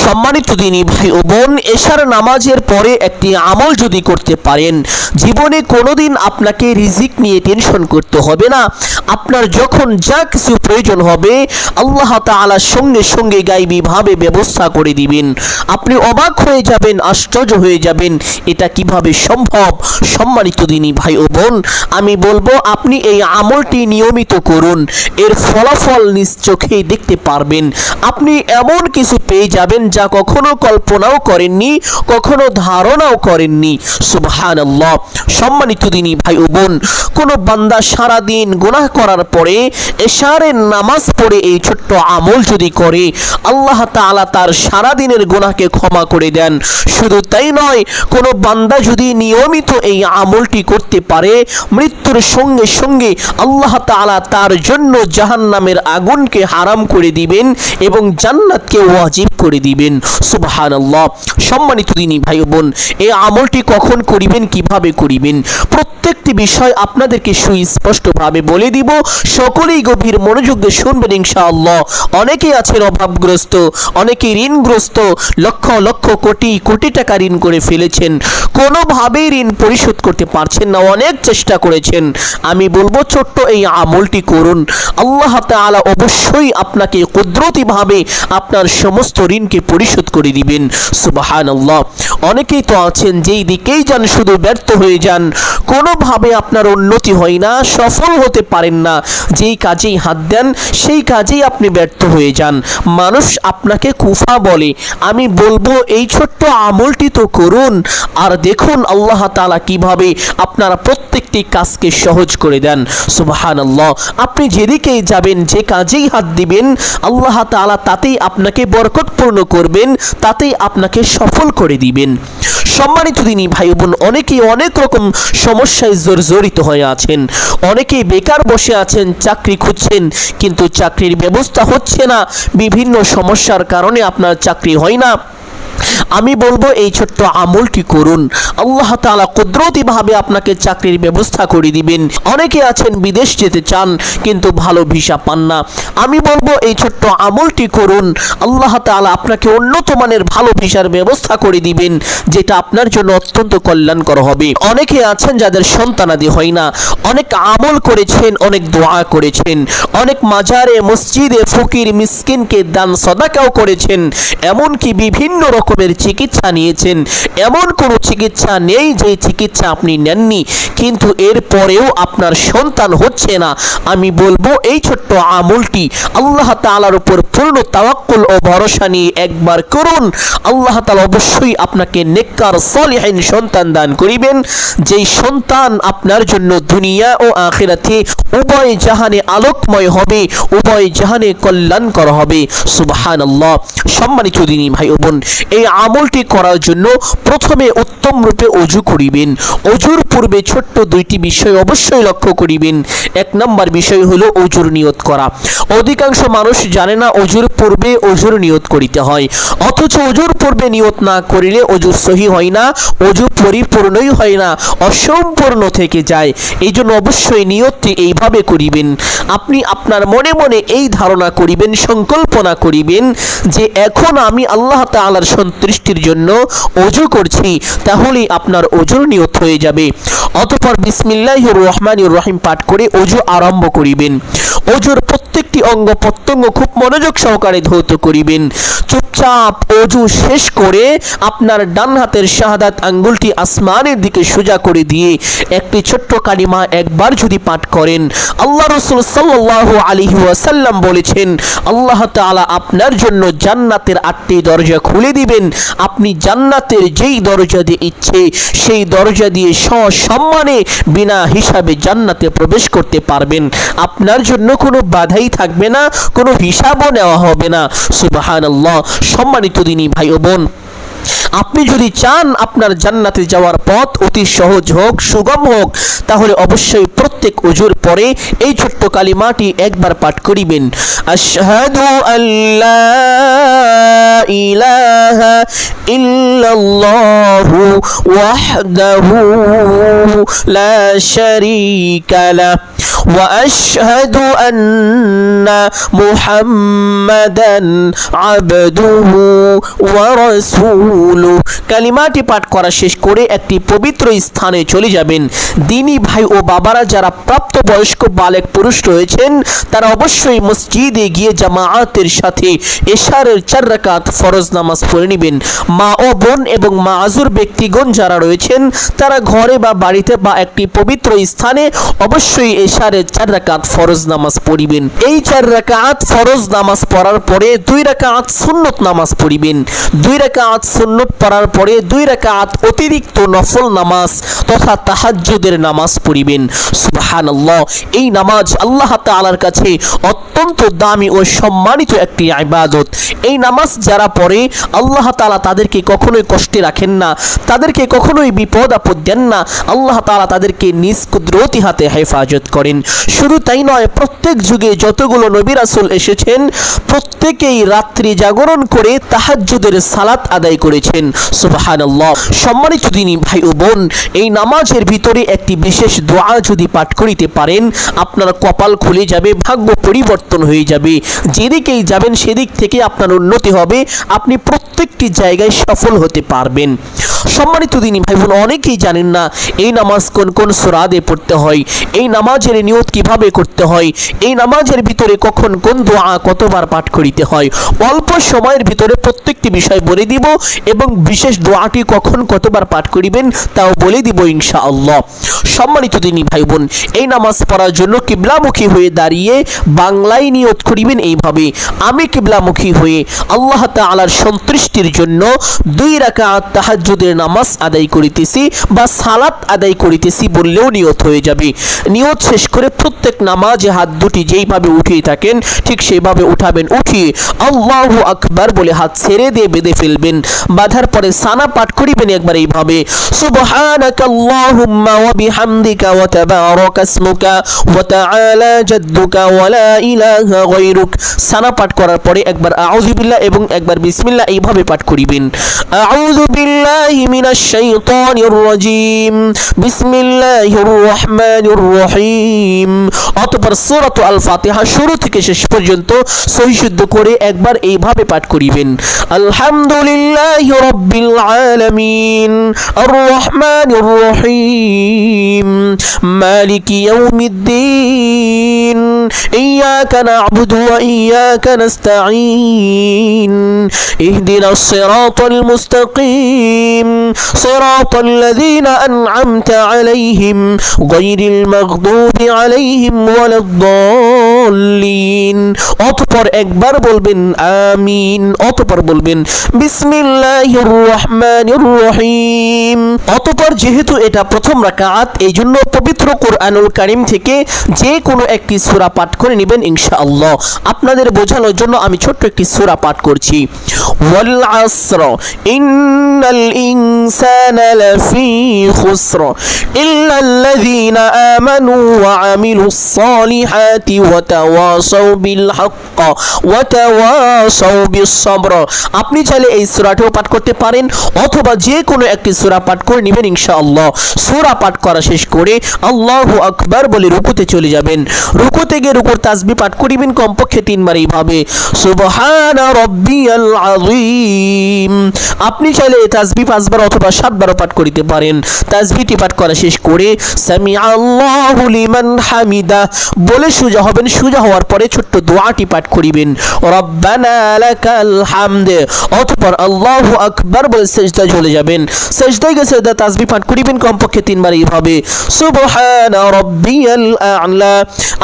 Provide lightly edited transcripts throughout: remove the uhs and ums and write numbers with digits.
সম্মানিত দিনী ভাই ও বোন, এশার নামাজের পরে একটি আমল যদি করতে পারেন, জীবনে কোনোদিন আপনাকে রিজিক নিয়ে টেনশন করতে হবে না। আপনার যখন যা কিছু প্রয়োজন হবে আল্লাহ তাআলা সঙ্গে সঙ্গে গায়বীভাবে ব্যবস্থা করে দিবেন। আপনি অবাক হয়ে যাবেন, আশ্চর্য হয়ে যাবেন, এটা কিভাবে সম্ভব। সম্মানিত দিনী ভাই ও বোন, আমি বলবো আপনি এই আমলটি নিয়মিত করুন, এর ফলাফল নিজ চোখেই দেখতে পারবেন। আপনি এমন কিছু পেয়ে যাবেন যা কখনো কল্পনাও করেননি, কখনো ধারণাও করেননি। সুবহানাল্লাহ। সম্মানিত দিনী ভাই ও বোন, কোনো বান্দা সারাদিন গুনাহ করার পরে এশারের নামাজ পড়ে এই ছোট্ট আমল যদি করে, আল্লাহ তাআলা তার সারাদিনের গুনাহকে ক্ষমা করে দেন। শুধু তাই নয়, কোনো বান্দা যদি নিয়মিত এই আমলটি করতে পারে, মৃত্যুর সঙ্গে সঙ্গে আল্লাহ তাআলা তার জন্য জাহান্নামের আগুনকে হারাম করে দিবেন এবং জান্নাতকে ওয়াজিব করে দিবেন। সুবহানাল্লাহ। সম্মানিত দিনী ভাই বোন, এই আমলটি কখন করিবেন, কিভাবে করিবেন, প্রত্যেকটি বিষয় আপনাদেরকে সুস্পষ্টভাবে বলে দিব। সকলেই গভীর মনোযোগ দিয়ে শুনবেন ইনশাআল্লাহ। অনেকেই আছেন অভাবগ্রস্ত, অনেকেই ঋণগ্রস্ত, লক্ষ লক্ষ কোটি কোটি টাকা ঋণ করে ফেলেছেন, কোনোভাবেই ঋণ পরিশোধ করতে পারছেন না, অনেক চেষ্টা করেছেন। আমি বলবো ছোট্ট এই আমলটি করুন, আল্লাহ তাআলা অবশ্যই আপনাকে কুদরতিভাবে আপনার সমস্ত ঋণকে পরিশোধ করে দিবেন। সুবহানাল্লাহ। অনেকেই তো আছেন যেই দিকেই যান শুধু ব্যর্থ হয়ে যান, কোনোভাবে আপনার উন্নতি হয় না, সফল হতে পারেন না, যেই কাজেই হাত দেন সেই কাজেই আপনি ব্যর্থ হয়ে যান, মানুষ আপনাকে কুফা বলে। আমি বলবো এই ছোট্ট আমলটি তো করুন, আর দেখুন আল্লাহ তাআলা কিভাবে আপনার প্রত্যেকটি কাজকে সহজ করে দেন। সুবহানাল্লাহ। আপনি যেদিকেই যাবেন, যে কাজেই হাত দিবেন, আল্লাহ তাআলা তাতেই আপনাকে বরকতপূর্ণ করবেন, তাতেই আপনাকে সফল করে দিবেন। সম্মানিত দিনী ভাই বোন, অনেকেই অনেক রকম সমস্যায় জর্জরিত হয়ে আছেন, অনেকেই বেকার বসে আছেন, চাকরি খুঁজছেন কিন্তু চাকরির ব্যবস্থা হচ্ছে না, বিভিন্ন সমস্যার কারণে আপনার চাকরি হয় না। আমি বলবো এই ছোট্ট আমলটি করুন, আল্লাহ তাআলা কুদরতিভাবে আপনাকে চাকরির ব্যবস্থা করে দিবেন। অনেকে আছেন বিদেশ যেতে চান কিন্তু ভালো ভিসা পান না, আমি বলবো এই ছোট্ট আমলটি করুন, আল্লাহ তাআলা আপনাকে উন্নত মানের ভালো ভিসার ব্যবস্থা করে দিবেন, যেটা আপনার জন্য অত্যন্ত কল্যাণকর হবে। অনেকে আছেন যাদের সন্তানাদি হয় না, অনেক আমল করেছেন, অনেক দোয়া করেছেন, অনেক মাজারে মসজিদে ফকির মিসকিনকে দান সদাকাও করেছেন, এমনকি বিভিন্ন রকমের চিকিৎসা নিয়েছেন, এমন কোনো চিকিৎসা নেই যে চিকিৎসা আপনি নেননি, কিন্তু এরপরেও আপনার সন্তান হচ্ছে না। আমি বলবো এই ছোট্ট আমলটি আল্লাহ তাআলার উপর পূর্ণ তাওয়াক্কুল ও ভরসা নিয়ে একবার করুন, আল্লাহ তাআলা অবশ্যই আপনাকে নেককার সলিহিন সন্তান দান করিবেন, যেই সন্তান আপনার জন্য দুনিয়া ও আখিরাতে উভয় জাহানে আলোকময় হবে, উভয় জাহানে কল্যাণকর হবে। সুবহানাল্লাহ। সম্মানিত দিনী ভাই ও বোন, এই আমলটি করার জন্য প্রথমে উত্তম রূপে ওযু করিবেন। ওযুর পূর্বে ছোট্ট দুইটি বিষয় অবশ্যই লক্ষ্য করিবেন। এক নম্বর বিষয় হলো ওযুর নিয়ত করা। অধিকাংশ মানুষ জানে না ওযুর পূর্বে ওযুর নিয়ত করিতে হয়, অথচ ওযুর পূর্বে নিয়ত না করিলে ওযু সহি হয় না, ওযু পরিপূর্ণই হয় না, অসম্পূর্ণ থেকে যায়। এই জন্য অবশ্যই নিয়তটি এইভাবে করিবেন। আপনি আপনার মনে মনে এই ধারণা করিবেন, সংকল্পনা করিবেন যে এখন আমি আল্লাহ তাআলার সন্তুষ্টির জন্য ওযু করছি, তাহলেই আপনার ওযুর নিয়ত হয়ে যাবে। অতঃপর বিসমিল্লাহির রহমানির রহিম পাঠ করে ওযু আরম্ভ করিবেন। ওযুর প্রত্যেকটি অঙ্গ প্রত্যঙ্গ খুব মনোযোগ সহকারে ধৌত করিবেন। চুপচাপ ওযু শেষ করে আপনার ডান হাতের শাহাদাত আঙ্গুলটি আসমানের দিকে সোজা করে দিয়ে একটি ছোট্ট কালিমা একবার যদি পাঠ করেন, আল্লাহ রাসূল সাল্লাল্লাহু আলাইহি ওয়াসাল্লাম বলেছেন আল্লাহ তাআলা আপনার জন্য জান্নাতের 8টি দরজা খুলে দিবেন। আপনি জান্নাতের যেই দরজা দিয়ে ইচ্ছে সেই দরজা দিয়ে সসম্মানে বিনা হিসাবে জান্নাতে প্রবেশ করতে পারবেন। আপনার জন্য কোনো বাধাই থাকবে না, কোনো হিসাবও নেওয়া হবে না। সুবহানাল্লাহ। সম্মানিত দিনী ভাই ও বোন, আপনি যদি চান আপনার জান্নাতে যাওয়ার পথ অতি সহজ হোক, সুগম হোক, তাহলে অবশ্যই প্রত্যেক ওযুর পরে এই ছোট্ট কালিমাটি একবার পাঠ করিবেন। আশহাদু আল্লা ইলাহা ইল্লাল্লাহু ওয়াহদাহু লা শারীকা লাহু ওয়া আশহাদু আন্না মুহাম্মাদান আবদুহু ওয়া রাসূলুহু। কালিমাটি পাঠ করা শেষ করে একটি পবিত্র স্থানে চলে যাবেন। দিনী ভাই ও বাবারা, যারা প্রাপ্তবয়স্ক বালেক পুরুষ রয়েছেন তারা অবশ্যই মসজিদে গিয়ে জামাআতের সাথে এশারের 4 রাকাত ফরজ নামাজ পড়ে নেবেন। মা ও বোন এবং মাযুর ব্যক্তিগণ যারা রয়েছেন তারা ঘরে বা বাড়িতে বা একটি পবিত্র স্থানে অবশ্যই এশারের 4 রাকাত ফরজ নামাজ পড়িবেন। এই 4 রাকাত ফরজ নামাজ পড়ার পরে 2 রাকাত সুন্নত নামাজ পড়িবেন। 2 রাকাত সুন্নত পড়ার পরে 2 রাকাত অতিরিক্ত নফল নামাজ তথা তাহাজ্জুদের নামাজ পড়িবেন। সুবহানাল্লাহ। এই নামাজ আল্লাহ তাআলার কাছে অত্যন্ত দামি ও সম্মানিত একটি ইবাদত। এই নামাজ যারা পড়ে আল্লাহ তাআলা তাদেরকে কখনোই কষ্টে রাখেন না, তাদেরকে কখনোই বিপদ আপদ দেন না। আল্লাহ তাআলা তাদেরকে নিজ কুদরতি হাতে হেফাজত করেন। শুধু তাই নয়, প্রত্যেক যুগে যতগুলো নবী রাসূল এসেছেন প্রত্যেকেই রাত্রি জাগরণ করে তাহাজ্জুদের সালাত আদায় করেছেন। সুবহানাল্লাহ। সম্মানিত দিনী ভাই ও বোন, এই নামাজের ভিতরে একটি বিশেষ দোয়া যদি পাঠ করিতে পারেন আপনার কপাল খুলে যাবে, ভাগ্য পরিবর্তন হয়ে যাবে। যেদিকেই যাবেন সেদিক থেকে আপনার উন্নতি হবে, আপনি প্রত্যেকটি জায়গায় সফল হতে পারবেন। সম্মানিত দিনী ভাই বোন, অনেকেই জানেন না এই নামাজ কোন কোন সূরা দিয়ে পড়তে হয়, এই নামাজের নিয়ত কিভাবে করতে হয়, এই নামাজের ভিতরে কখন কোন দোয়া কতবার পাঠ করিতে হয়। অল্প সময়ের ভিতরে প্রত্যেকটি বিষয় বলে দিব এবং বিশেষ দোয়াটি কখন কতবার পাঠ করিবেন তাও বলে দিব ইনশাআল্লাহ। সম্মানিত দিনী ভাই বোন, এই নামাজ পড়ার জন্য কিবলামুখী হয়ে দাঁড়িয়ে বাংলায় নিয়ত করিবেন এইভাবে: আমি কিবলামুখী হয়ে আল্লাহ তাআলার সন্তুষ্টির জন্য 2 রাকাত তাহাজ্জুদের নামাজ আদায় করিতেছি বা সালাত আদায় করিতেছি বললেও নিয়ত হয়ে যাবে। নিয়ত শেষ করে প্রত্যেক নামাজে হাত দুটি যেইভাবে উঠিয়ে থাকেন ঠিক সেইভাবে উঠাবেন। উঠিয়ে আল্লাহু আকবার বলে হাত ছেড়ে দিয়ে বেঁধে ফেলবেন। বাঁধার পরে সানা পাঠ করিবেন একবার এইভাবে: সুবহানাকাল্লাহুম্মা ওয়া বিহামদিকা ওয়া তাবারাকা ইসমুকা ওয়া তাআলা জাদ্দুকা ওয়া লা ইলাহা গায়রুক। সানা পাঠ করার পরে একবার আউযু বিল্লাহ এবং একবার বিসমিল্লাহ এইভাবে পাঠ করিবেন: আউযু বিল্লাহি মিনাশ শাইতানির রাজীম, বিসমিল্লাহির রহমানির রহিম। অতঃপর সূরাতুল আল ফাতিহা শুরু থেকে শেষ পর্যন্ত সহি শুদ্ধ করে একবার এইভাবে পাঠ করিবেন: আলহামদুলিল্লাহি রাব্বিল আলামিন, আর রহমানির রহিম, মালিকি ইয়াউমিদ্দিন, ইয়াকা না'বুদু ওয়া ইয়াকা নাস্তাঈন, ইহদিনাস সিরাতাল মুস্তাকিম, সিরাতাল লাযীনা আন'আমতা আলাইহিম গায়রিল মাগদুবি আলাইহিম ওয়ালাদ-দাল্লিন। অতঃপর একবার বলবেন আমিন। অতঃপর বলবেন বিসমিল্লাহির রহমানির রহিম। অতঃপর যেহেতু এটা প্রথম রাকাত এই জন্য পবিত্র কোরআনুল কারীম থেকে যে কোনো একটি সূরা পাঠ করে নেবেন ইনশাআল্লাহ। আপনাদের বোঝানোর জন্য আমি ছোট্ট একটি সূরা পাঠ করছি: ওয়াল আসর ইন্নাল ইনসানা লাফি খুসর ইল্লাল্লাযীনা আমানু ওয়া আমিলুস সালিহাতি ওয়া তাওয়াসাউ বিল হক ওয়া তাওয়াসাউ বিস sabr। আপনি চাইলে এই সূরাটিও পাঠ করতে পারেন অথবা যে কোনো একটি সূরা পাঠ করে নেবেন ইনশাআল্লাহ। সূরা পাঠ করা শেষ করে আল্লাহু আকবার বলে রুকুতে চলে যাবেন। রুকুতে গিয়ে রুকুর তাসবিহ পাঠ করিবেন কমপক্ষে 3 বার এইভাবে: সুবহানা রাব্বিয়াল আযীম। আপনি চাইলে এই তাসবিহ 5 বার অথবা 7 বারও পাঠ করিতে পারেন। তাসবিহটি পাঠ করা শেষ করে সামিআল্লাহু লিমান হামিদা বলে সোজা হবেন। সোজা হওয়ার পরে ছোট্ট দোয়াটি পাঠ করিবেন: রব্বানা লাকাল হামদ। অতঃপর আল্লাহু আকবার বলে সিজদায় চলে যাবেন। সিজদায় গিয়ে সিজদা তাসবিহ পাঠ করিবেন কমপক্ষে 3 বার এইভাবে: সুবহানা রাব্বিয়াল আ'লা।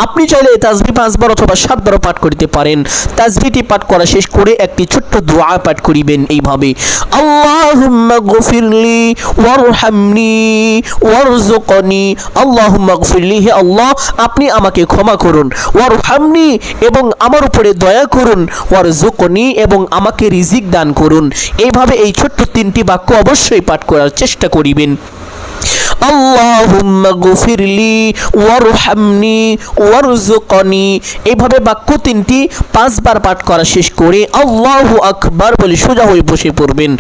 আপনি চাইলে এই তাসবিহ 5 বার অথবা 7 বারও পাঠ করিতে পারেন। তাসবিহটি পাঠ করা শেষ করে একটি ছোট্ট দোয়া পাঠ করিবেন এইভাবে: আল্লাহুম্মা গফিরলি ওয়ারহামনি ওয়ারযুকনি। আল্লাহুম্মা গফিরলি, হে আল্লাহ আপনি আমাকে ক্ষমা করুন, ওয়ারহামনি এবং আমার উপরে দয়া করুন, ওয়ারযুকনি এবং আমাকে রিজিক দান করুন। এইভাবে এই ছোট্ট 3টি বাক্য অবশ্যই পাঠ করার চেষ্টা করিবেন। আল্লাহুম্মা গফিরলি ওয়ারহামনি ওয়ারযুকনি। এইভাবে বাক্য তিনটি 5 বার পাঠ করা শেষ করে আল্লাহু আকবার বলে সোজা হয়ে বসে পড়বেন।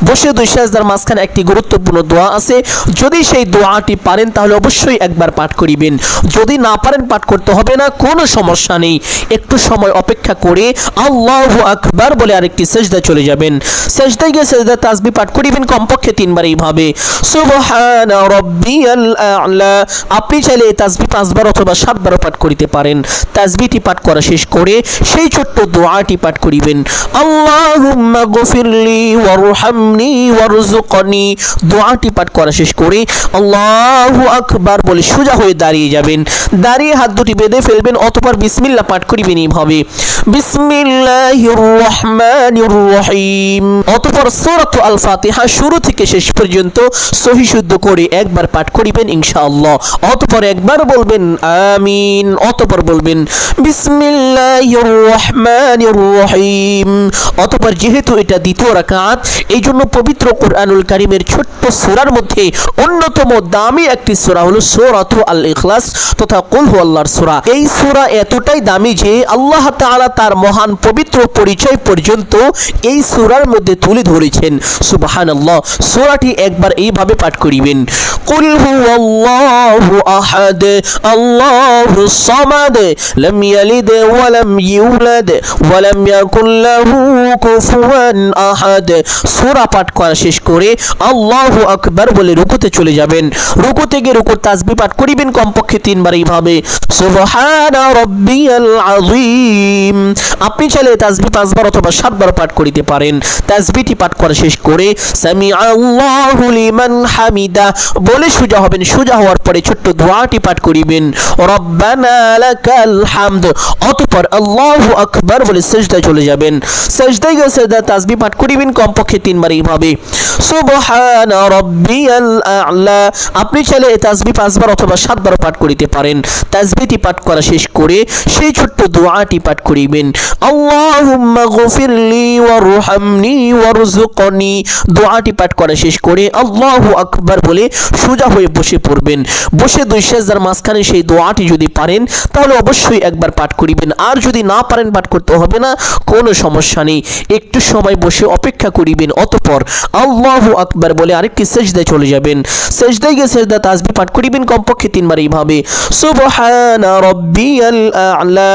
বসে দুই সিজদার মাঝখানে একটি গুরুত্বপূর্ণ দোয়া আছে, যদি সেই দোয়াটি পারেন তাহলে অবশ্যই একবার পাঠ করিবেন, যদি না পারেন পাঠ করতে হবে না, কোনো সমস্যা নেই। একটু সময় অপেক্ষা করে আল্লাহু আকবার বলে আরেকটি সিজদা চলে যাবেন। সিজদায় গিয়ে সিজদা তাসবিহ পাঠ করিবেন কমপক্ষে 3 বার এইভাবে সুবহানা রাব্বিয়াল আ'লা। আপনি চাইলে এই তাসবিহ 5 বার অথবা 7 বার পাঠ করিতে পারেন। তাসবিহটি পাঠ করা শেষ করে সেই ছোট্ট দোয়াটি পাঠ করিবেন, আল্লাহুম্মা গফিরলি ওয়ারহামনি ওয়ারযুকনি। দোয়াটি পাঠ করা শেষ করে আল্লাহু আকবার বলে সোজা হয়ে দাঁড়িয়ে যাবেন। দাঁড়িয়ে হাত দুটি বেঁধে ফেলবেন, অতঃপর বিসমিল্লাহ পাঠ করিবেন এইভাবে বিসমিল্লাহির রহমানির রহিম। অতঃপর সূরাতুল আল ফাতিহা শুরু থেকে শেষ পর্যন্ত সহিহ শুদ্ধ করে একবার পাঠ করিবেন ইনশাআল্লাহ। অতঃপর একবার বলবেন আমিন, অতঃপর বলবেন বিসমিল্লাহির রহমানির রহিম। অতঃপর যেহেতু এটা দ্বিতীয় রাকাত, এই জন্য পবিত্র কোরআনুল কারীমের ছোট্ট সূরার মধ্যে অন্যতম দামি একটি সূরা হলো সূরাতুল আল ইখলাস তথা কুল হুয়াল্লাহর সূরা। এই সূরা এতটাই দামি যে আল্লাহ তাআলা তার মহান পবিত্র পরিচয় পর্যন্ত এই সূরার মধ্যে তুলে ধরেছেন। সুবহানাল্লাহ। সূরাটি একবার এইভাবে পাঠ করিবেন, কুল হুয়াল্লাহু আহাদ আল্লাহুস সামাদ লাম ইয়ালিদ ওয়া লাম ইউলাদ ওয়া লাম ইয়াকুল লাহু কুফুয়ান আহাদ। সূরা পাঠ করা শেষ করে আল্লাহু আকবার বলে রুকুতে চলে যাবেন। রুকুতে গিয়ে রুকুর তাসবিহ পাঠ করিবেন কমপক্ষে 3 বার এইভাবে সুবহানা রাব্বিয়াল আযীম। আপনি চাইলে তাসবিহ 5 বার অথবা 7 বার পাঠ করিতে পারেন। তাসবিহটি পাঠ করা শেষ করে সামিআল্লাহু লিমান হামিদা বলে সোজা হবেন। সোজা হওয়ার পরে ছোট্ট দোয়াটি পাঠ করিবেন, রব্বানা লাকাল হামদ। অতঃপর আল্লাহু আকবার বলে সিজদায় চলে যাবেন। সিজদায় গিয়ে সিজদা তাসবিহ পাঠ করিবেন কমপক্ষে 3 বার এইভাবে সুবহানা রাব্বিয়াল আ'লা। আপনি চাইলে এই তাসবিহ 5 বার অথবা 7 বার পাঠ করিতে পারেন। তাসবিহটি পাঠ করা শেষ করে সেই ছোট্ট দোয়াটি পাঠ করিবেন, আল্লাহুম্মা গফিরলি ওয়ারহামনি ওয়ারযুকনি। দোয়াটি পাঠ করা শেষ করে আল্লাহু আকবার বলে সোজা হয়ে বসে পড়বেন। বসে দুই সিজদার মাঝখানে সেই দোয়াটি যদি পারেন তাহলে অবশ্যই একবার পাঠ করিবেন, আর যদি না পারেন পাঠ করতে হবে না, কোনো সমস্যা নেই। একটু সময় বসে অপেক্ষা করিবেন, অতঃপর আল্লাহু আকবার বলে আরেকটি সিজদায় চলে যাবেন। সিজদায় গিয়ে সিজদা তাসবিহ পাঠ করিবেন কমপক্ষে 3 বার এইভাবে সুবহানা রাব্বিয়াল আ'লা।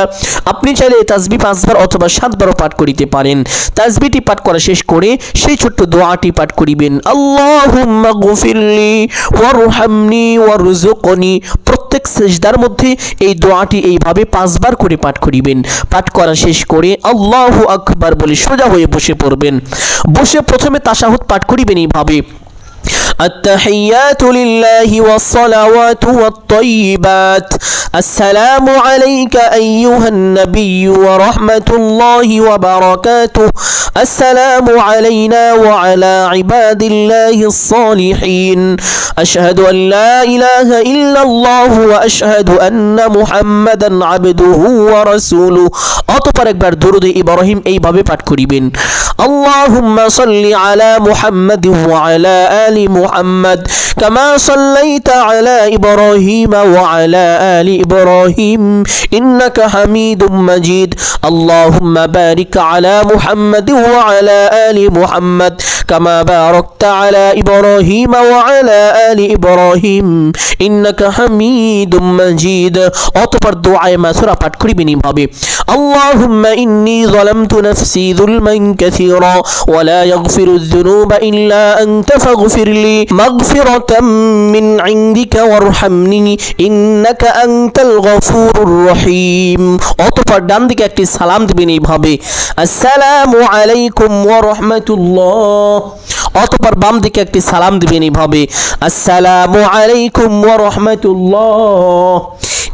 আপনি চাইলে তাসবিহ 5 বার অথবা 7 বার পাঠ করিতে পারেন। তাসবিহটি পাঠ করা শেষ করে সেই ছোট্ট দোয়াটি পাঠ করিবেন, আল্লাহুম্মা গফিরলি ওয়ারহামনি ওয়ারযুকনি। প্রত্যেক সিজদার মধ্যে এই দোয়াটি এইভাবে 5 বার করে পাঠ করিবেন। পাঠ করা শেষ করে আল্লাহু আকবার বলে সোজা হয়ে বসে পড়বেন। বসে প্রথমে তাশাহুদ পাঠ করিবেন এইভাবে التحيات لله والصلوات والطيبات السلام عليك أيها النبي ورحمة الله وبركاته السلام علينا وعلى عباد الله الصالحين أشهد أن لا إله إلا الله وأشهد أن محمدا عبده ورسوله। অতঃপর একবার দুরূদ ইব্রাহিম এইভাবে পাঠ করিবেন, আল্লাহুম্মা সাল্লি আলা মুহাম্মাদিন ওয়া আলা আলি মুহাম্মাদ কামা সাল্লাইতা আলা ইব্রাহিম ওয়া আলা আলি ইব্রাহিম ইন্নাকা হামিদুম মাজিদ। আল্লাহুম্মা বারিক আলা মুহাম্মাদিন ওয়া আলা আলি মুহাম্মাদ কামা বারাকতা আলা ইব্রাহিম ওয়া আলা আলি ইব্রাহিম ইন্নাকা হামিদুম মাজিদ। অতঃপর দোয়ায়ে মাসুরা পাঠ করিবেন এইভাবে, আল্লাহুম্মা ইন্নী যালামতু নাফসি যুলমান কাসীরা ওয়া লা ইয়াগফিরুয যুনুবা ইল্লা আনতা ফাগফিরলি মাগফিরাতাম মিন ইনদিকা ওয়ারহামনি ইন্নাকা আনতাল গফুরুর রহিম। অতঃপর ডান দিকে একটি সালাম দিবেন এইভাবে, আসসালামু আলাইকুম ওয়া রাহমাতুল্লাহ। অতঃপর বাম দিকে একটি সালাম দিবেন এইভাবে, আসসালামু আলাইকুম ওয়া রাহমাতুল্লাহ।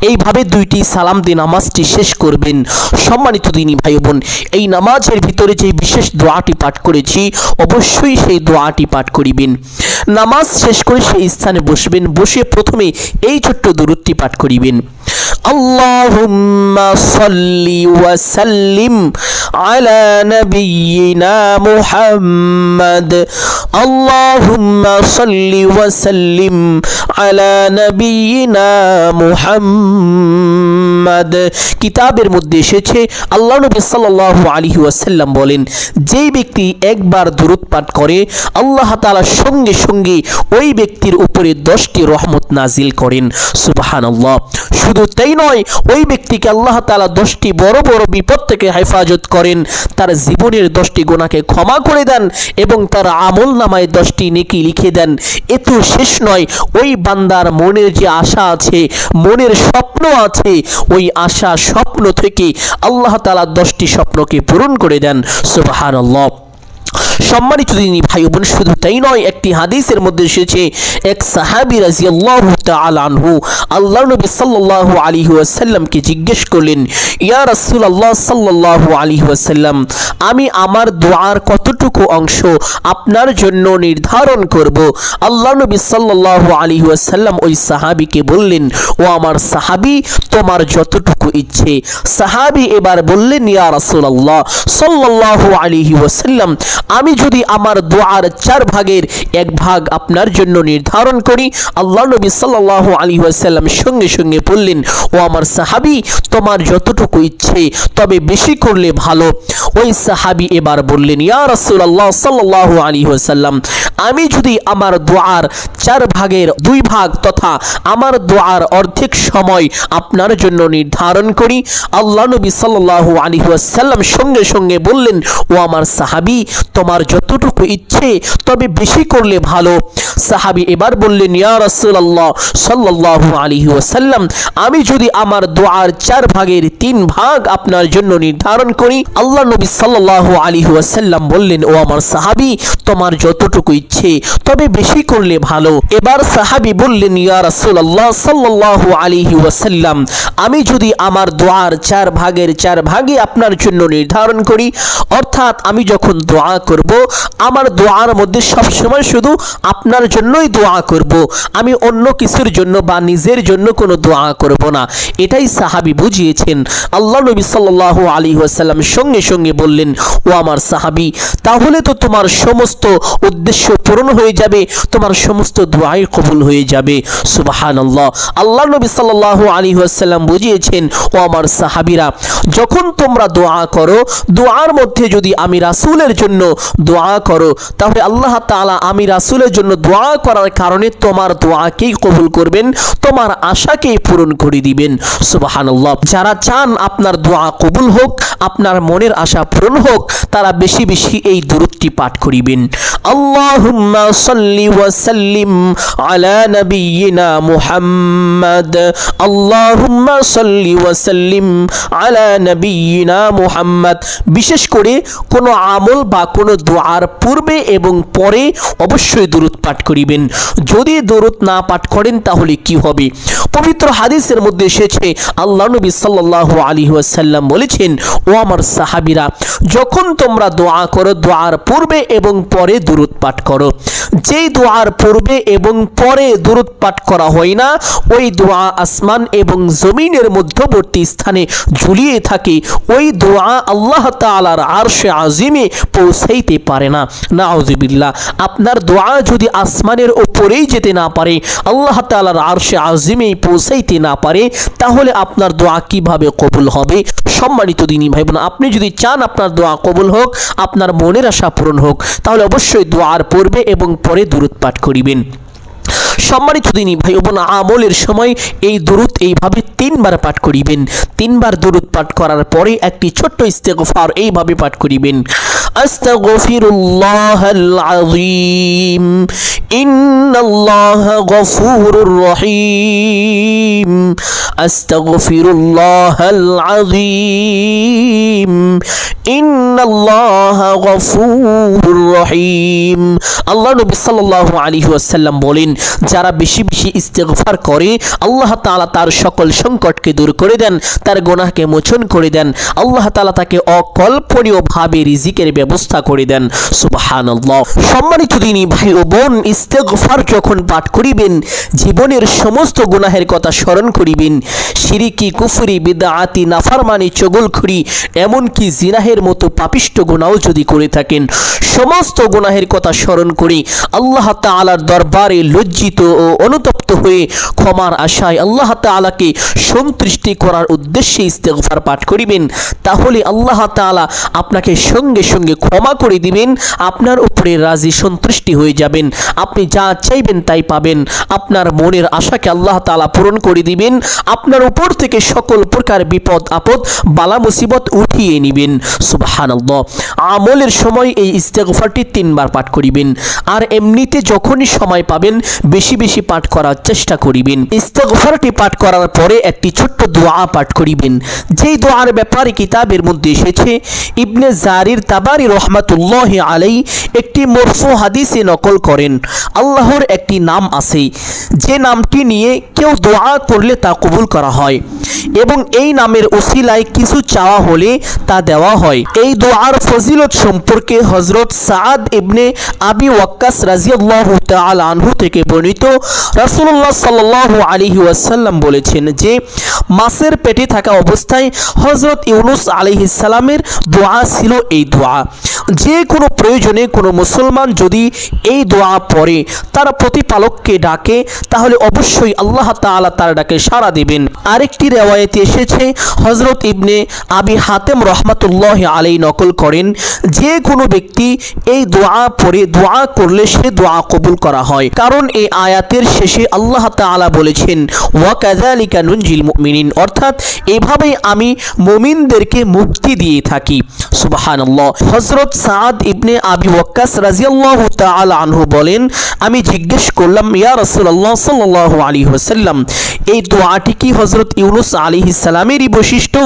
এইভাবে দুইটি সালাম দিয়ে নামাজটি শেষ করবেন। সম্মানিত দিনী ভাই বোন, এই নামাজের ভিতরে যে বিশেষ দোয়াটি পাঠ করেছি অবশ্যই সেই দোয়াটি পাঠ করিবেন। নামাজ শেষ করে সেই স্থানে বসবেন, বসে প্রথমে এই ছোট্ট দুরূদটি পাঠ করিবেন। আল্লাহুম্মা সাল্লি ওয়া সাল্লিম আলা নাবিয়িনা মুহাম্মাদ। আল্লাহুম্মা সাল্লি ওয়া সাল্লিম আলা নাবিয়িনা মুহাম্মাদ। কিতাবের মধ্যে এসেছে আল্লাহ নবী সাল্লাল্লাহু আলাইহি ওয়াসাল্লাম বলেন, যেই ব্যক্তি একবার দুরূদ পাঠ করে আল্লাহ তাআলা সঙ্গে সঙ্গে ওই ব্যক্তির উপরে 10টি রহমত নাজিল করেন। সুবহানাল্লাহ। শুধু তাই নয়, ওই ব্যক্তিকে আল্লাহ তাআলা 10টি বড় বড় বিপদ থেকে হেফাজত করেন, তার জীবনের 10টি গুনাহকে ক্ষমা করে দেন এবং তার আমল নামায় 10টি নেকি লিখে দেন। এত শেষ নয়, ওই বান্দার মনের যে আশা আছে, মনের স্বপ্ন আছে, ওই আশা স্বপ্ন থেকে আল্লাহ তাআলা 10টি স্বপ্নকে পূরণ করে দেন। সুবহানাল্লাহ। সম্মানিত দিনী ভাই বোন, শুধু তাই নয়, একটি হাদিসের মধ্যে এসেছে এক সাহাবী রাদিয়াল্লাহু তাআলা আনহু আল্লাহর নবী সাল্লাল্লাহু আলাইহি ওয়াসাল্লামকে জিজ্ঞেস করলেন, ইয়া রাসূলুল্লাহ সাল্লাল্লাহু আলাইহি ওয়াসাল্লাম, আমি আমার দোয়ার কতটুকু অংশ আপনার জন্য নির্ধারণ করব? আল্লাহর নবী সাল্লাল্লাহু আলাইহি ওয়াসাল্লাম ওই সাহাবীকে বললেন, ও আমার সাহাবী, তোমার যতটুকু ইচ্ছে। সাহাবী এবার বললেন, ইয়া রাসূলুল্লাহ সাল্লাল্লাহু আলাইহি ওয়াসাল্লাম, আমি যদি আমার দোয়ার 4 ভাগের 1 ভাগ আপনার জন্য নির্ধারণ করি? আল্লাহ নবী সাল্লাল্লাহু আলাইহি ওয়াসাল্লাম সঙ্গে সঙ্গে বললেন, ও আমার সাহাবী, তোমার যতটুকু ইচ্ছে, তবে বেশি করলে ভালো। ওই সাহাবী এবার বললেন, ইয়া রাসূলুল্লাহ সাল্লাল্লাহু আলাইহি ওয়াসাল্লাম, আমি যদি আমার দোয়ার 4 ভাগের 2 ভাগ তথা আমার দোয়ার অর্ধেক সময় আপনার জন্য নির্ধারণ করি? আল্লাহ নবী সাল্লাল্লাহু আলাইহি ওয়াসাল্লাম সঙ্গে সঙ্গে বললেন, ও আমার সাহাবী, তোমার যতটুকু ইচ্ছে, তবে বেশি করলে ভালো। সাহাবী এবার বললেন, ইয়া রাসূলুল্লাহ সাল্লাল্লাহু আলাইহি ওয়াসাল্লাম, আমি যদি আমার দোয়ার 4 ভাগের 3 ভাগ আপনার জন্য নির্ধারণ করি? আল্লাহ নবী সাল্লাল্লাহু আলাইহি ওয়াসাল্লাম বললেন, ও আমার সাহাবী, তোমার যতটুকু ইচ্ছে, তবে বেশি করলে ভালো। এবার সাহাবী বললেন, ইয়া রাসূলুল্লাহ সাল্লাল্লাহু আলাইহি ওয়াসাল্লাম, আমি যদি আমার দোয়ার 4 ভাগের 4 ভাগই আপনার জন্য নির্ধারণ করি, অর্থাৎ আমি যখন দোয়া করব, আমার দোয়ার মধ্যে সবসময় শুধু আপনার জন্যই দোয়া করব, আমি অন্য কিছুর জন্য বা নিজের জন্য কোনো দোয়া করব না। এটাই সাহাবী বুঝিয়েছেন। আল্লাহ নবী সাল্লাল্লাহু আলাইহি ওয়াসাল্লাম সঙ্গে সঙ্গে বললেন, ও আমার সাহাবী, তাহলে তো তোমার সমস্ত উদ্দেশ্য পূরণ হয়ে যাবে, তোমার সমস্ত দোয়াই কবুল হয়ে যাবে। সুবহানাল্লাহ। আল্লাহ নবী সাল্লাল্লাহু আলাইহি ওয়াসাল্লাম বুঝিয়েছেন, ও আমার সাহাবীরা, যখন তোমরা দোয়া করো, দোয়ার মধ্যে যদি আমি রাসূলের জন্য দোয়া করো, তাহলে আল্লাহ তাআলা আমি রাসূলের জন্য দোয়া করার কারণে তোমার দোয়াকেই কবুল করবেন, তোমার আশাকেই পূরণ করে দিবেন। সুবহানাল্লাহ। যারা চান আপনার দোয়া কবুল হোক, আপনার মনের আশা পূরণ হোক, তারা বেশি বেশি এই দুরূদটি পাঠ করিবেন। আল্লাহুম্মা সাল্লি ওয়া সাল্লিম আলা নাবিয়িনা মুহাম্মাদ। আল্লাহুম্মা সাল্লি ওয়া সাল্লিম আলা নাবিয়িনা মুহাম্মাদ। বিশেষ করে কোনো আমল বা কোনো দোয়ার পূর্বে এবং পরে অবশ্যই দুরূদ পাঠ করিবেন। যদি দুরূদ না পাঠ করেন তাহলে কি হবে? পবিত্র হাদিসের মধ্যে এসেছে, আল্লাহ নবী সাল্লাল্লাহু আলাইহি ওয়াসাল্লাম বলেছেন, ও আমার সাহাবীরা, যখন তোমরা দোয়া করো, দোয়ার পূর্বে এবং পরে দুরূদ পাঠ করো। যেই দোয়ার পূর্বে এবং পরে দুরূদ পাঠ করা হয় না, ওই দোয়া আসমান এবং জমিনের মধ্যবর্তী স্থানে ঝুলিয়ে থাকে, ওই দোয়া আল্লাহ তাআলার আরশে আজিমে পৌঁছাইতে পারে না। নাউযুবিল্লাহ। আপনার দোয়া যদি আসমানের উপরেই যেতে না পারে, আল্লাহ তাআলার আরশে আজিমেই পৌঁছাইতে না পারে, তাহলে আপনার দোয়া কিভাবে কবুল হবে? সম্মানিত দিনী ভাই বোন, আপনি যদি চান আপনার দোয়া কবুল হোক, আপনার মনের আশা পূরণ হোক, তাহলে অবশ্যই দোয়ার পূর্বে এবং পরে দুরূদ পাঠ করিবেন। সম্মানিত দিনী ভাই বোন, আমলের সময় এই দুরূদ এইভাবে 3 বার পাঠ করিবেন। 3 বার দুরূদ পাঠ করার পরে একটি ছোট্ট ইস্তেগফার এইভাবে পাঠ করিবেন। আস্তাগফিরুল্লাহাল আযীম, ইন্নাল্লাহা গফুরুর রহিম। আস্তাগফিরুল্লাহাল আযীম, ইন্নাল্লাহা গফুরুর রহিম। আল্লাহ নবী সাল্লাল্লাহু আলাইহি ওয়াসাল্লাম বলেন, যারা বেশি বেশি ইস্তেগফার করে আল্লাহ তাআলা তার সকল সংকটকে দূর করে দেন, তার গুনাহকে মোচন করে দেন। আল্লাহ তাআলা তাকে অকল্পনীয়ভাবে রিজিকের ব্যবস্থা করে দেন। সুবহানাল্লাহ। সম্মানিত দিনী ভাই ও বোন, ইস্তেগফার যখন পাঠ করিবেন জীবনের সমস্ত গুনাহের কথা স্মরণ করিবেন। শিরিকি, কুফরি, বিদআতি, নাফরমানি, চগলখুরি, এমনকি জিনাহের মতো পাপিষ্ঠ গুনাহও যদি করে থাকেন, সমস্ত গুনাহের কথা স্মরণ করে আল্লাহ তাআলার দরবারে লজ্জিত ও অনুতপ্ত হয়ে ক্ষমার আশায় আল্লাহ তাআলাকে সন্তুষ্টি করার উদ্দেশ্যে ইস্তেগফার পাঠ করিবেন, তাহলে আল্লাহ তাআলা আপনাকে সঙ্গে সঙ্গে ক্ষমা করে দিবেন, আপনার উপরে রাজি সন্তুষ্টি হয়ে যাবেন, আপনি যা চাইবেন তাই পাবেন, আপনার মনের আশাকে আল্লাহ তাআলা পূরণ করে দিবেন, আপনার উপর থেকে সকল প্রকার বিপদ আপদ বালা মুসিবত উঠিয়ে নেবেন। সুবহানাল্লাহ। আমলের সময় এই ইস্তেগফারটি 3 বার পাঠ করিবেন, আর এমনিতে যখনই সময় পাবেন বেশি বেশি পাঠ করার চেষ্টা করিবেন। ইস্তেগফারটি পাঠ করার পরে একটি ছোট্ট দোয়া পাঠ করিবেন, যেই দোয়ার ব্যাপারে কিতাবের মধ্যে এসেছে। ইবনে জারির তাবারি রহমাতুল্লাহি আলাইহি একটি মরফু হাদিসে নকল করেন, আল্লাহর একটি নাম আছে যে নামটি নিয়ে কেউ দোয়া করলে তা কবুল করা হয় এবং এই নামের ওসিলায় কিছু চাওয়া হলে তা দেওয়া হয়। এই দোয়ার ফজিলত সম্পর্কে হযরত সাদ ইবনে আবি ওয়াক্কাস রাদিয়াল্লাহু তাআলা আনহু থেকে বর্ণিত, রাসূলুল্লাহ সাল্লাল্লাহু আলাইহি ওয়াসাল্লাম বলেছেন যে মাছের পেটে থাকা অবস্থায় হযরত ইউনুস আলাইহিস সালামের দোয়া ছিল এই দোয়া। যে কোনো প্রয়োজনে কোনো মুসলমান যদি এই দোয়া পড়ে তার প্রতিপালককে ডাকে, তাহলে অবশ্যই আল্লাহ তাআলা তার ডাকে সাড়া দিবেন। আরেকটি রিওয়ায়াতে এসেছে, হযরত ইবনে আবি হাতেম রহমাতুল্লাহি আলাইহি নকল করেন, যে কোনো ব্যক্তি এই দোয়া পড়ে দোয়া করলে সে দোয়া কবুল করা হয়, কারণ এই আয়াতের শেষে আল্লাহ তাআলা বলেছেন ওয়া কাযালিকা নুনজিল মুমিনিন, অর্থাৎ এভাবেই আমি মুমিনদেরকে মুক্তি দিয়ে থাকি। সুবহানাল্লাহ। হযরত সাদ ইবনে আবি ওয়াক্কাস রাদিয়াল্লাহু তাআলা আনহু বলেন, আমি জিজ্ঞেস করলাম, ইয়া রাসূলুল্লাহ সাল্লাল্লাহু আলাইহি ওয়াসাল্লাম, এই দোয়াটি কি হযরত ইউনুস আলাইহিস সালামেরই বৈশিষ্ট্য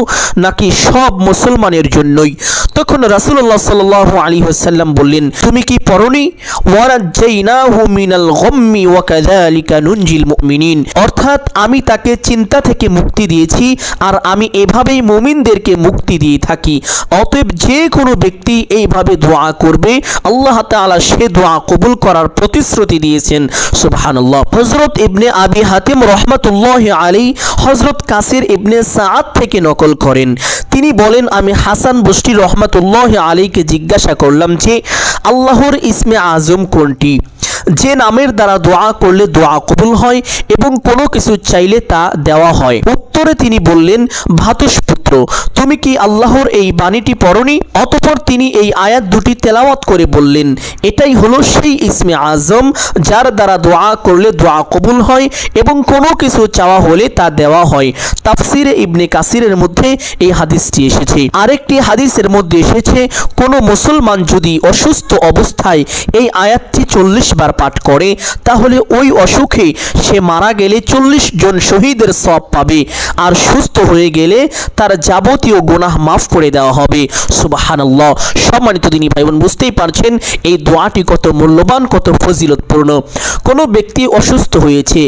নাকি সব মুসলমানের জন্যই? তখন রাসূলুল্লাহ সাল্লাল্লাহু আলাইহি ওয়াসাল্লাম বললেন, তুমি কি পড়নি ওয়ারাজ্জাইনাহু মিনাল গাম্মি ওয়া কাযালিকা নুনজিল মুমিনিন, অর্থাৎ আমি তাকে চিন্তা থেকে মুক্তি দিয়েছি আর আমি এভাবেই মুমিনদেরকে মুক্তি দিয়ে থাকি। অতএব যে কোনো ব্যক্তি এইভাবে দোয়া করবে আল্লাহ তাআলা সে দোয়া কবুল করার প্রতিশ্রুতি দিয়েছেন। সুবহানাল্লাহ। হযরত ইবনে আবি হাতিম রহমাতুল্লাহি আলাইহি হযরত কাসির ইবনে সাআদ থেকে নকল করেন, তিনি বলেন, আমি হাসান বসরি রহমাতুল্লাহি আলাইহিকে জিজ্ঞাসা করলাম যে আল্লাহর ইসমে আজম কোনটি, যে নামের দ্বারা দোয়া করলে দোয়া কবুল হয় এবং কোনো কিছু চাইলে তা দেওয়া হয়? উত্তরে তিনি বললেন, ভাতুষ পুত্র, তুমি কি আল্লাহর এই বাণীটি পড়নি? অতঃপর তিনি এই আয়াত দুটি তেলাওয়াত করে বললেন, এটাই হলো সেই ইসমে আজম যার দ্বারা দোয়া করলে দোয়া কবুল হয় এবং কোনো কিছু চাওয়া হলে তা দেওয়া হয়। তাফসিরে ইবনে কাসিরের মধ্যে এই হাদিসটি এসেছে। আরেকটি হাদিসের মধ্যে এসেছে, কোনো মুসলমান যদি অসুস্থ অবস্থায় এই আয়াতটি 40 বার পাঠ করে তাহলে ওই অসুখে সে মারা গেলে 40 জন শহীদের সওয়াব পাবে, আর সুস্থ হয়ে গেলে তার যাবতীয় গুনাহ মাফ করে দেওয়া হবে। সুবহানাল্লাহ। সম্মানিত দিনী ভাই বোন, বুঝতেই পারছেন এই দোয়াটি কত মূল্যবান, কত ফজিলতপূর্ণ। কোনো ব্যক্তি অসুস্থ হয়েছে,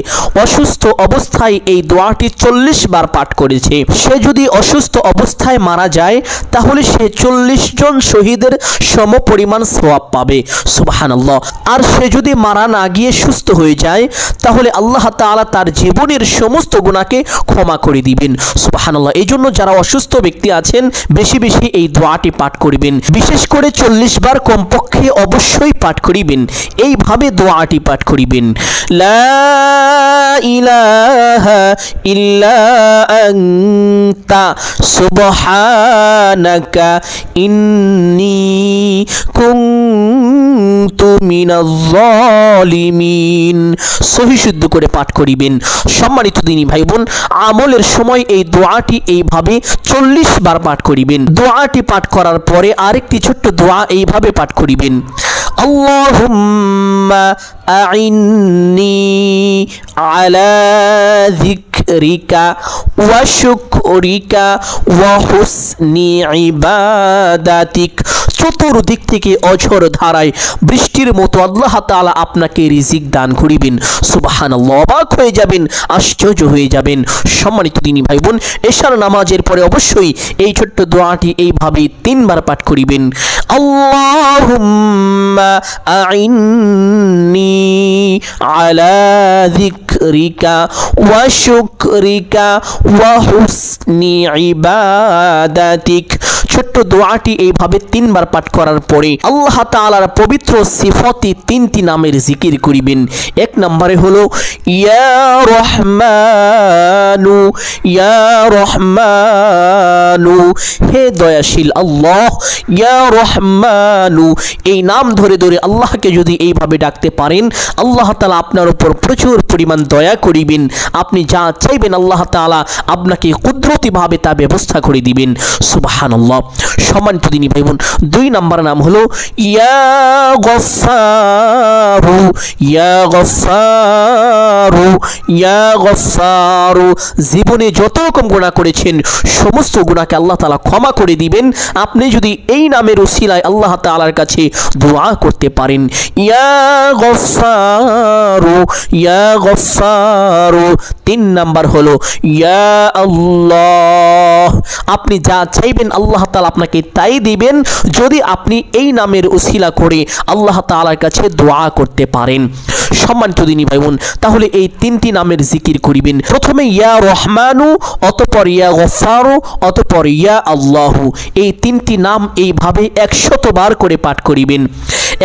অসুস্থ অবস্থায় এই দোয়াটি 40 বার পাঠ করেছে, সে যদি অসুস্থ অবস্থায় মারা যায় তাহলে সে 40 জন শহীদের সমপরিমাণ সওয়াব পাবে। সুবহানাল্লাহ। আর সে যদি মারা না গিয়ে সুস্থ হয়ে যায় তাহলে আল্লাহ তাআলা তার জীবনের সমস্ত গুনাহকে ক্ষমা করে দিবেন। সুবহানাল্লাহ। এই জন্য যারা অসুস্থ ব্যক্তি আছেন বেশি বেশি এই দোয়াটি পাঠ করিবেন, বিশেষ করে 40 বার কমপক্ষে অবশ্যই পাঠ করিবেন। এইভাবে দোয়াটি পাঠ করিবেন, লা ইলাহা ইল্লা আনতা সুবহানাকা ইন্নী কুনতু মিনাজ জালিমিন। সহি শুদ্ধ করে পাঠ করিবেন। সম্মানিত দিনী ভাই বোন, আমলের সময় এই দোয়াটি এইভাবে 40 বার পাঠ করিবেন। দোয়াটি পাঠ করার পরে আরেকটি ছোট্ট দোয়া এইভাবে পাঠ করিবেন, আল্লাহুম্মা আইন্নি আলা যিকরিকা ওয়া শুকরিকা ওয়া হুসনি ইবাদাতিক। চতুর্দিক থেকে অঝোর ধারায় বৃষ্টির মতো আল্লাহ তাআলা আপনাকে রিজিক দান করিবেন। সুবহানাল্লাহ, অবাক হয়ে যাবেন, আশ্চর্য হয়ে যাবেন। সম্মানিত দিনী ভাই বোন, এশার নামাজের পরে অবশ্যই এই ছোট্ট দোয়াটি এইভাবে 3 বার পাঠ করিবেন। আল্লাহুম্মা আইন্নি আলা যিকরিকা ওয়া শুকরিকা ওয়া হুসনি ইবাদাতিক। ছোট্ট দোয়াটি এইভাবে 3 বার পাঠ করার পরে আল্লাহ তাআলার পবিত্র সিফাতে 3টি নামের জিকির করিবেন। 1 নম্বরে হলো ইয়া রহমানু, ইয়া রহমানু, হে দয়াশীল আল্লাহ, ইয়া রহমানু। এই নাম ধরে ধরে আল্লাহকে যদি এইভাবে ডাকতে পারেন, আল্লাহ তাআলা আপনার উপর প্রচুর পরিমাণ দয়া করিবেন। আপনি যা চাইবেন আল্লাহ তাআলা আপনাকে কুদরতিভাবে তা ব্যবস্থা করে দিবেন। সুবহানাল্লাহ। সম্মানিত দিনী ভাই বোন, 2 নম্বর নাম হলো ইয়া গফফারু, ইয়া গফফারু, ইয়া গফফারু। জীবনে যত রকম গুনাহ করেছেন সমস্ত গুনাহকে আল্লাহ তাআলা ক্ষমা করে দিবেন আপনি যদি এই নামের উসিলায় আল্লাহ তাআলার কাছে দোয়া করতে পারেন। ইয়া গফফারু, ইয়া গফফারু। 3 নাম্বার হলো ইয়া আল্লাহ। আপনি যা চাইবেন আল্লাহ তাআলা আপনাকে তাই দিবেন যদি আপনি এই নামের উসিলা করে আল্লাহ তাআলার কাছে দোয়া করতে পারেন। সম্মানিত দিনী ভাই বোন, তাহলে এই 3টি নামের জিকির করিবেন। প্রথমে ইয়া রহমানু, অতঃপর ইয়া গফফারু, অতঃপর ইয়া আল্লাহু। এই 3টি নাম এইভাবে 100 বার করে পাঠ করিবেন।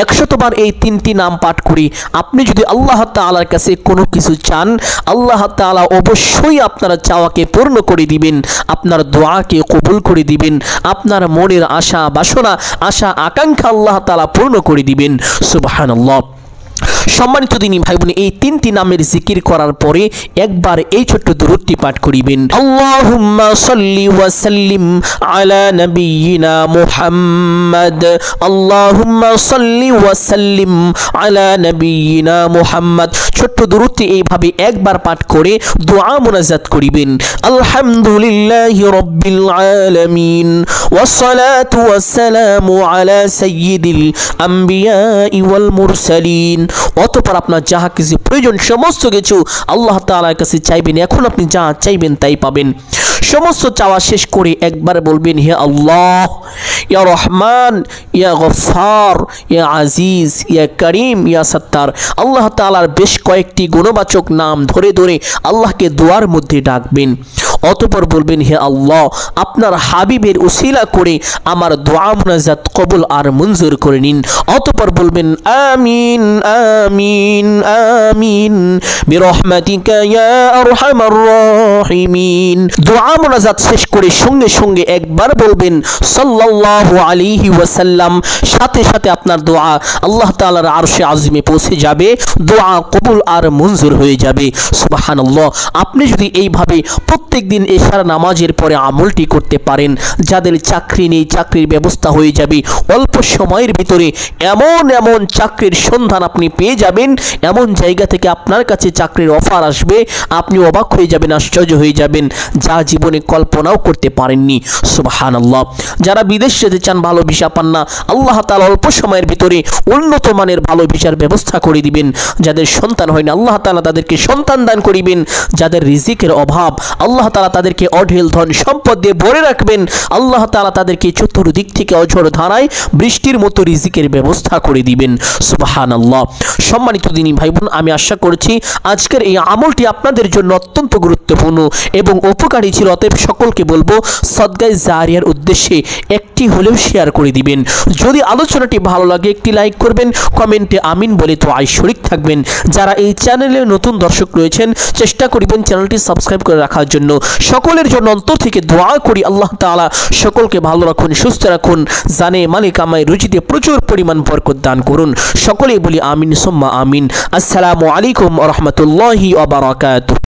100 বার এই 3টি নাম পাঠ করে আপনি যদি আল্লাহ তাআলার কাছে কোনো কিছু চান, আল্লাহ তাআলা অবশ্যই আপনার চাওয়াকে পূর্ণ করে দিবেন, আপনার দোয়াকে কবুল করে দিবেন, আপনার মনের আশা বাসনা, আশা আকাঙ্ক্ষা আল্লাহ তাআলা পূর্ণ করে দিবেন। সুবহানাল্লাহ। সম্মানিত দিনী ভাই বোন, এই 3টি নামের জিকির করার পরে একবার এই ছোট্ট দুরূদটি পাঠ করিবেন। আল্লাহুম্মা সাল্লি ওয়া সাল্লিম আলা নাবিয়িনা মুহাম্মদ, আল্লাহুম্মা সাল্লি ওয়া সাল্লিম আলা নাবিয়িনা মুহাম্মদ। ছোট্ট দুরূদটি এইভাবে একবার পাঠ করে দোয়া মুনাজাত করিবেন। আলহামদুলিল্লাহি রাব্বিল আলামিন ওয়াস সালাতু ওয়াস সালামু আলা সাইয়্যিদিল আমবিয়া ওয়াল মুরসালিন। অতঃপর আপনার যাহা কিছু প্রয়োজন সমস্ত কিছু আল্লাহ তাআলার কাছে চাইবেন। এখন আপনি যা চাইবেন তাই পাবেন। সমস্ত চাওয়া শেষ করে একবার বলবেন হে আল্লাহ, ইয়া রহমান, ইয়া গফফার, ইয়া আজিজ, ইয়া করিম, ইয়া সত্তার। আল্লাহ তাআলার বেশ কয়েকটি গুণবাচক নাম ধরে ধরে আল্লাহকে দোয়ার মধ্যে ডাকবেন। অতঃপর বলবেন হে আল্লাহ, আপনার হাবিবের উসিলা করে আমার দোয়া মুনাজাত কবুল আর মঞ্জুর করে নিন। অতঃপর বলবেন আমিন আমিন আমিন বিরহমাতিকা ইয়া আরহামার রাহিমিন। দোয়া মুনাজাত শেষ করে সঙ্গে সঙ্গে একবার বলবেন সাল্লাল্লাহু আলাইহি ওয়াসাল্লাম। সাথে সাথে আপনার দোয়া আল্লাহ তাআলার আরশে আজিমে পৌঁছে যাবে, দোয়া কবুল আর মঞ্জুর হয়ে যাবে। সুবহানাল্লাহ। আপনি যদি এইভাবে প্রত্যেক দিন এশার নামাজের পরে আমলটি করতে পারেন, যাদের চাকরি নেই চাকরির ব্যবস্থা হয়ে যাবে। অল্প সময়ের ভিতরে এমন এমন চাকরির সন্ধান আপনি পেয়ে যাবেন, এমন জায়গা থেকে আপনার কাছে চাকরির অফার আসবে, আপনি অবাক হয়ে যাবেন, আশ্চর্য হয়ে যাবেন, যা জীবনে কল্পনাও করতে পারেননি। সুবহানাল্লাহ। যারা বিদেশ যেতে চান, ভালো ভিসা পান না, আল্লাহ তাআলা অল্প সময়ের ভিতরে উন্নত মানের ভালো ভিসার ব্যবস্থা করে দিবেন। যাদের সন্তান হয় না, আল্লাহ তাআলা তাদেরকে সন্তান দান করিবেন। যাদের রিজিকের অভাব, আল্লাহ তাআলা তাদেরকে অঢেল ধন সম্পদ দিয়ে ভরে রাখবেন। আল্লাহ তাআলা তাদেরকে চতুর্দিক থেকে অঝোর ধারায় বৃষ্টির মতো রিজিকের ব্যবস্থা করে দিবেন। সুবহানাল্লাহ। সম্মানিত দিনী ভাই বোন, আমি আশা করছি আজকের এই আমলটি আপনাদের জন্য অত্যন্ত গুরুত্বপূর্ণ এবং উপকারী ছিল। অতএব সকলকে বলবো সদকায়ে জারিয়ার উদ্দেশ্যে একটি হলেও শেয়ার করে দিবেন। যদি আলোচনাটি ভালো লাগে একটি লাইক করবেন, কমেন্টে আমিন বলে তো শরীক থাকবেন। যারা এই চ্যানেলে নতুন দর্শক রয়েছেন, চেষ্টা করবেন চ্যানেলটি সাবস্ক্রাইব করে রাখার জন্য। সকলের জন্য অন্তর থেকে দোয়া করি আল্লাহ তাআলা সকলকে ভালো রাখুন, সুস্থ রাখুন, জানে মালে কামাই রুজিতে প্রচুর পরিমাণ বরকত দান করুন। সকলেই বলি আমিন সুম্মা আমিন। আসসালামু আলাইকুম ওয়া রাহমাতুল্লাহি ওয়া বারাকাতুহু।